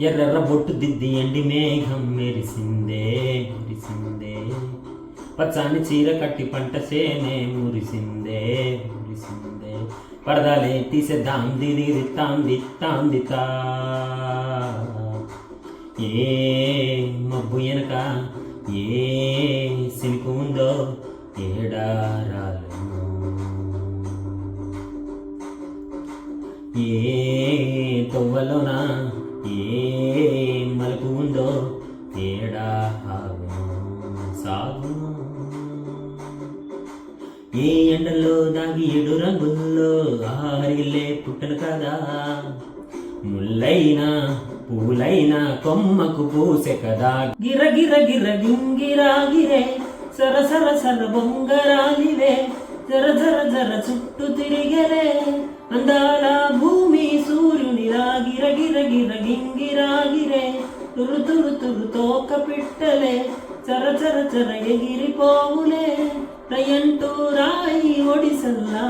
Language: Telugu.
ఎర్రెర్ర బొట్టు దిద్ది ఎండి మేఘం మెరిసిందే మురిసిందే, పచ్చాని చీర కట్టి పంట సేనే మురిసిందే మురిసిందే, పరదాలే తీసేద్దాం దిది తాంది తాందితా, ఏ మబ్బు వెనక ఏ సినుకు ఉందో ఏడారాలను, ఏ తొవ్వలోన ఏ మలుపు ఉందో ఏడా సాగును, ఏ ఎండల్లో దాగి 7 రంగుల్లో ఆరిల్లే పుట్టను కదా, ముల్లైనా పూలైనా కొమ్మకు పూసె కదా, గిర గిర గిర గింగిరాగిరే సర సర సర బొంగరాలివే, జర జర జర చుట్టూ తిరిగలే అందాల భూమి సూర్యుని గిర గిర గిర గింగిరాగిరే, తురు తురు తురు తోక పిట్టలే చర చర చర ఎగిరిపోవులే, రయంటూ రాయి ఒడిసల్లా